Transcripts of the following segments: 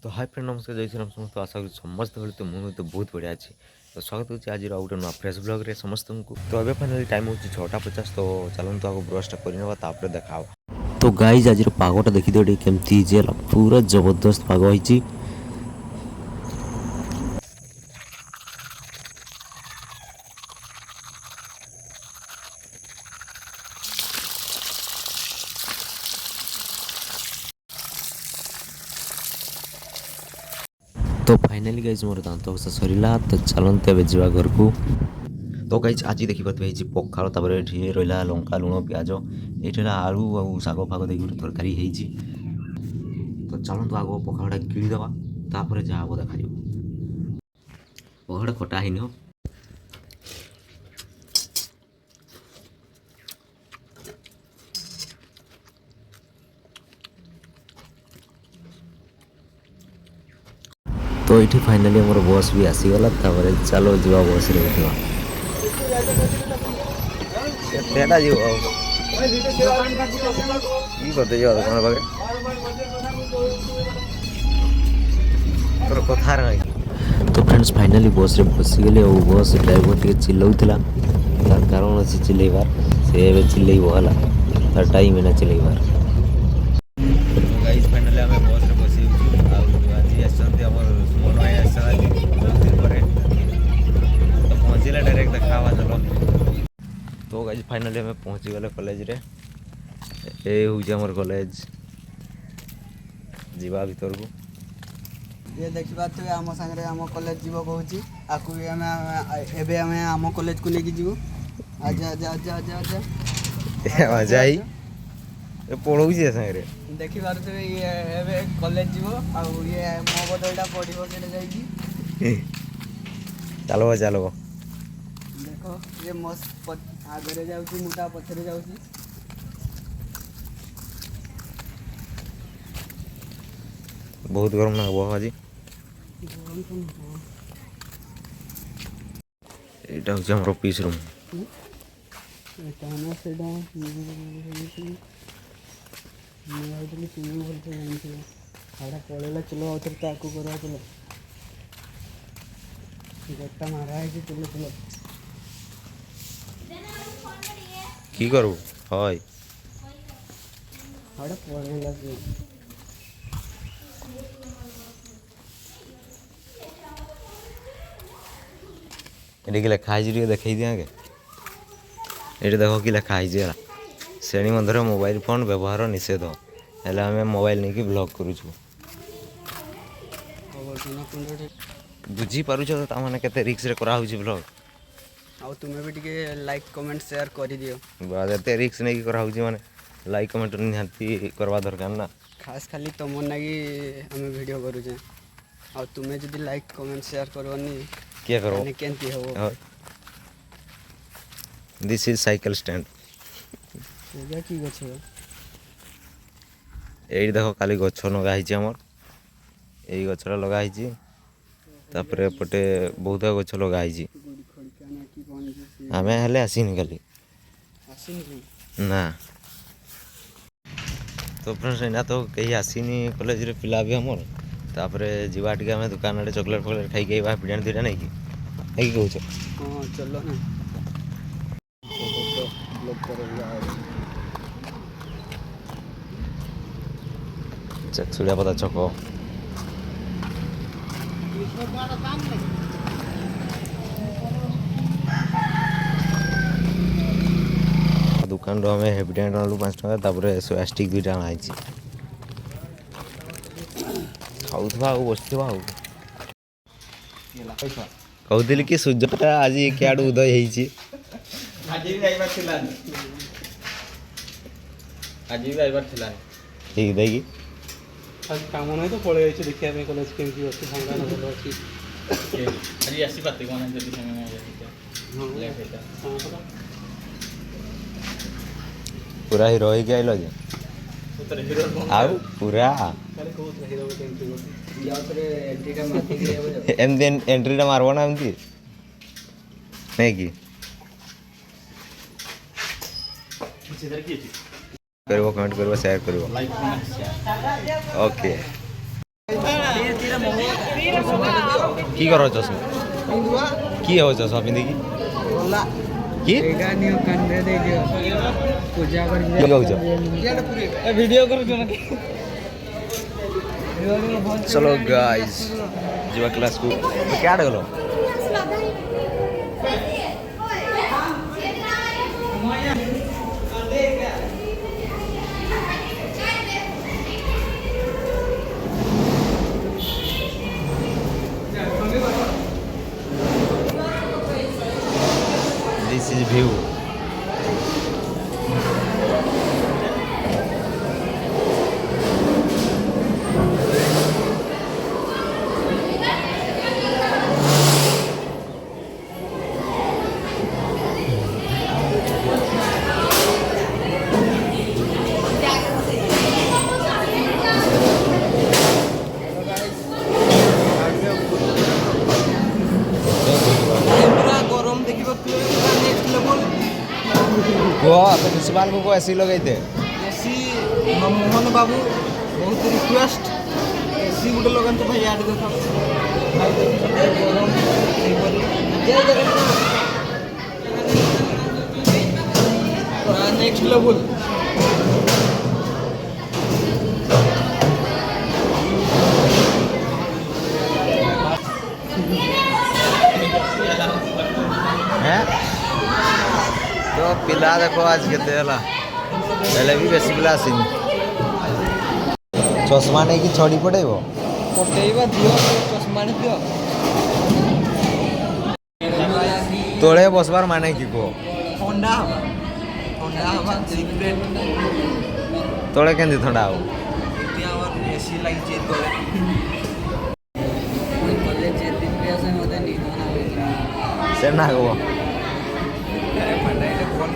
तो hi friend नमस्कार जय श्री राम समस्त आशा करी समस्त भाई तो मुझे तो बहुत बढ़िया अच्छे तो स्वागत होची आज गोटे नुआ फ्रेश ब्लॉग रे समस्त को तो अबे फाइनली टाइम हो 6:50 तो चलते आगे ब्रशटा करवा तापर देखा तो गाइज आज पागटा देखी दियो केमती जे पूरा जबरदस्त पाग होई तो फाइनाली गाइज मोर दांत घसा सरला तो चलते ए जा घर को तो गाइज आज देखिए पखाड़ तापर ये रहा लंका लुण प्याज ये आलू आ शाग फाग देखिए तरकारी होती तो चलतु आग पखाड़ा गिड़ीदे तापर जहाँ हम देखा पखाड़ा खटा है तो ये फाइनाली मोर बस भी आसीगला चलो जा बस रे उठवा करते जा दुकान पाखे तोर कथार तो फ्रेंड्स फाइनाली बस रे बसीगले और बस ड्राइवर टे चिल्लाउला तार कारण अच्छे चिल्लाइबार से चिल्लाइब है तार टाइम है ना चिल्लाइबार गाइस फाइनाली हमें बस रे बसी आज आसछन्ते हमर सुमन भाई आसछा बहुत दिन पर तो पहुँचला डायरेक्ट देखा चलो तो गाइस फाइनाली हमें पहुँची गले कॉलेज रे ए हूँ कॉलेज जीवा भीतर को ये देखि पाथे आम संगे आम कॉलेज जीव कहूची आकु भी हमें एबे हमें आम कॉलेज को लेके जीवो आजा आजा आजा आजा आजा मजा आई ए पढ़ौ छी संगे देखि पाथे ये एबे कॉलेज जीवो आ ये मो बदलटा पढिबो केने जाई की चलो चलो देखो ये मस्त आगरे जाउची मुटा पछरे जाउची बहुत गरम ना हवा आज एटा हूँ हमर ऑफिस रूम एटा ना सेडा मैं बोलते तुम बोलते जानते आड़ा पळेला चलो आउथर ताकू करा चलो गोटा मारा है कि चलो चलो की करू हाय आड़ा पळेला से ये कि लिखा है देखे दिया के ये देख कि लिखा है श्रेणी मध्य मोबाइल फोन व्यवहार निषेध है आम मोबाइल नहीं कि ब्लॉक करुचु बुझी पारुछ तो मैंने केते रिक्स रे करा होची ब्लॉग आ तुम्हें भी टिके लाइक कमेंट शेयर कर दियो बात एते रिक्स नहीं कि करा होची माने लाइक कमेंट निहाती करवा दरकार ना खास खाली तुम लगी आम वीडियो करूचे आ तुम्हें जदि लाइक कमेंट शेयर करवनी क्या करो केंती हो दिस इज साइकिल स्टैंड एजा की गछ ये देख काली गछ लगा हमर यही गछरा लगा तापर पटे बहुत गछ लगा आम हेले आसीनी खाली ना तो फ्रेंड्स एना तो कहीं आसीनी कॉलेज रे पिला भी हमर तापर जीवा टिके आम दुकान आड़े चॉकलेट फॉकलेट खाई आइबा बिरियानी दुटा नहीं कि कहूच हाँ चलो ना चकसुड़िया पता छक दुकान हमें हैप्पीडेंट आनलु 5 टका तापर सोया स्टिक दुटा आनाई खाऊथवा बसवा कहूली कि सूर्यटा आज क्या उदय होती ठीक देखी काम नहीं तो पड़े देखा कॉलेज केमती अच्छी भांगा भल अच्छी पूरा हिरो हो गया आइल आउ पूरा एंट्रीटा मारब ना एमती नहीं कि कमेंट करो शेयर करो ओके কি কর চশমা কি হব চশমা পিঁধিকি কি কি কହୁଛ ভিডিও করুছ নাকি চলো গাইজ ଯିବା କ୍ଲାସ୍କୁ କେଆଡ଼େ ଗଲ This is view. प्रिंसिपाल को ऐसी लगेते एसी मोहन बाबू बहुत रिक्वेस्ट एसी गुटे लगन तो भाई याद देखो जय जगन्नाथ नेक्स्ट लेवल तो पिला देखो आज केते हला पहले भी बेसी पिला आसिनी चश्मा नहीं कि छड़ी पड़ेबो पटेइबा दियो चश्मा ने दियो तोड़े बसबार माने कि को ठंडा हवा सिगरेट तोड़े केंदी ठंडा हो और एसी लगी जे तोड़े कॉलेज जे दिन पे से मते नींद ना होई से ना गो अरे पता है कौन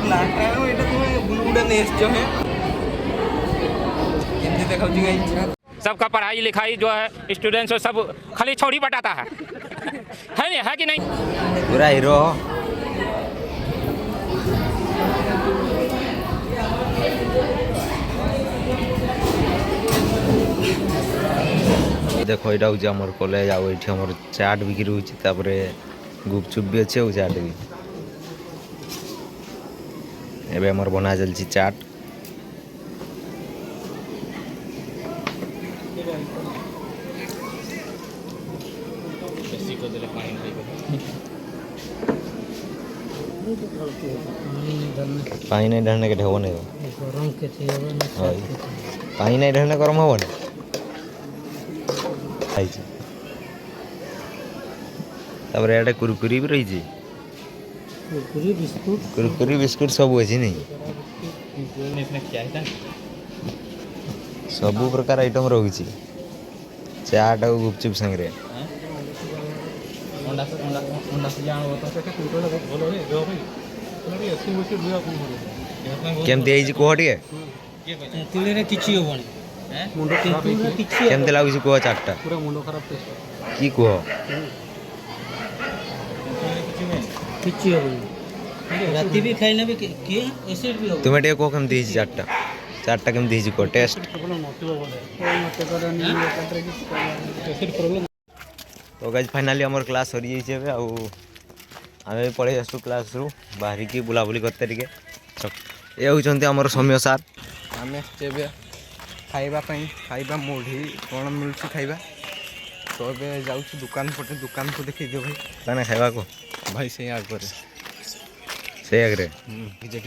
लास्ट टाइम एटा तुम्हें बुलबुडा नेस जो है केंदी देखाउ जी गाइस सबका पढ़ाई लिखाई जो है स्टूडेंट्स सब खाली छोड़ी बटाता है नहीं है कि नहीं पूरा हीरो देखो यहाँ हूँ आम कॉलेज आम चाट बिक्री होपर गुपचुप भी अच्छे और चाट भी एवं आम बना चलती चाट पानी नहीं ढलने के ढेव नहीं पानी नहीं ढलने गरम हम इटे कुरकुरी भी रही कुरकुरी बिस्कुट सब अच्छी नहीं सब प्रकार आइटम रोचे चाट और गुपचुप सांगे केमती कह केमती लगुच कह चाटा कि कह तुम्हें टे कह केमती चाटा चाटा केमती कह टेस्ट तो गाइस फाइनाली आम क्लास सरी जाइए आम पढ़े आसु क्लास रू बाहर की बुलाबुली करते टे ये होती आमर सौम्य सार आम खाइबा मुढ़ी कौन मिलूँ खाइबा तो ये जाऊँ दुकान पटे दुकान को देखी दियो भाई कहना खाइबा को भाई से आगे से आगे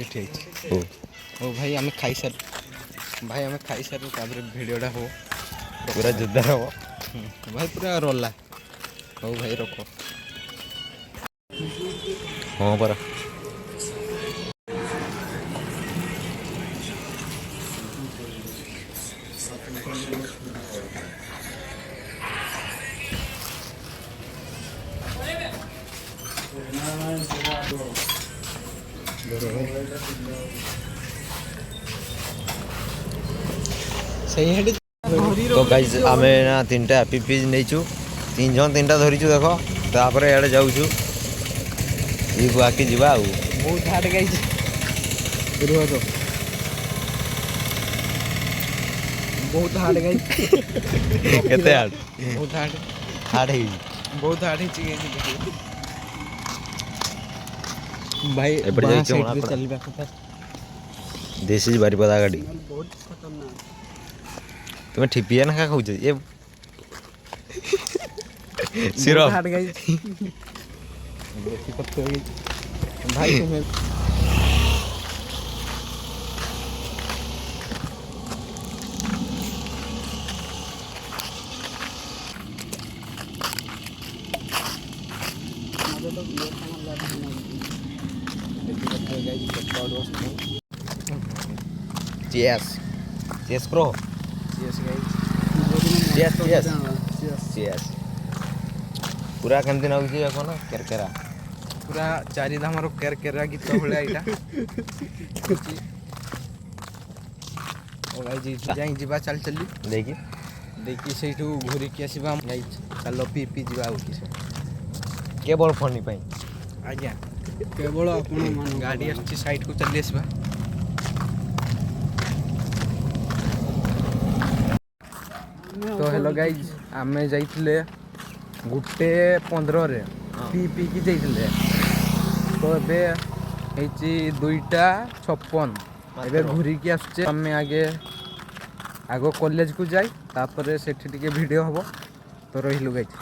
ठीक ओ भाई आम खाई सार भाई आम खाई सार भिडियोटा हो पूरा जोरदार हम भाई पूरा रोला हो भाई रख हाँ पर तो गाइस आम ना 3टा हैप्पी पिज नहीं 3 जन 3टा धरीचु देख तापर इे जाऊँ ये आके जावा बहुत हार्ड गाइस ବହୁତ ହାର୍ଡ ଗାଇ କେତେ ହାର୍ଡ ବହୁତ ହାର୍ଡ ହାର୍ଡ ହେଇଛି ବହୁତ ହାର୍ଡ ହେଇଛି ଗାଇ ଭାଇ ଏପଟେ ବାଁ ଯାଇଛ ସାଇଡରେ ଆପଣ? ଚାଲିବା କଥା ଦିସ୍ ଇଜ ବାରିପଦା ଗାଡ଼ି ବହୁତ ଖତରନାକ ତୁମେ ଠିପିଆ ନା କହୁଛ ଏ ବହୁତ ସିରପ ହାର୍ଡ ଗାଇ ବେଶୀ କଷ୍ଟ ହେଇଛି ଭାଇ ତୁମେ माझं तो बियर समजला नाही chess chess pro Yes, guys. Yes, yes. Yes. Chess पूरा केमती नाଗୁଛି এখন କେରକେରା ପୁରା ଚାରିଧାମର କେରକେରା ଗୀତ ଭଳିଆ ଏଇଟା ଓ ଭାଇ ଯାଇ ଯିବା ଚାଲି ଚାଲି ଦେଇକି ଦେଇକି ସେଇଠୁ ଘୁରିକି ଆସିବା ଯାଇ ଚାଲ ପି ଯିବା ଆଉ କିସ କେବଳ ଫନି ପାଇଁ ଆଜ୍ଞା କେବଳ ଆପଣ ଗାଡ଼ି ଆସୁଛି ସାଇଡ଼କୁ ଚାଲି ଆସିବା ତ ହ୍ୟାଲୋ ଗାଇଜ୍ ଆମେ ଯାଇଥିଲେ 1:15 ପିଇକି ଯାଇଥିଲେ ତ ଏବେ ହେଇଛି 2:56 ଏବେ ଘୁରିକି ଆସୁଛେ ଆମେ ଆଗ କଲେଜକୁ ଯାଇ ତାପରେ ସେଠି ଟିକେ ଭିଡ଼ିଓ ହବ ତ ରହିଲୁ ଗାଇଜ୍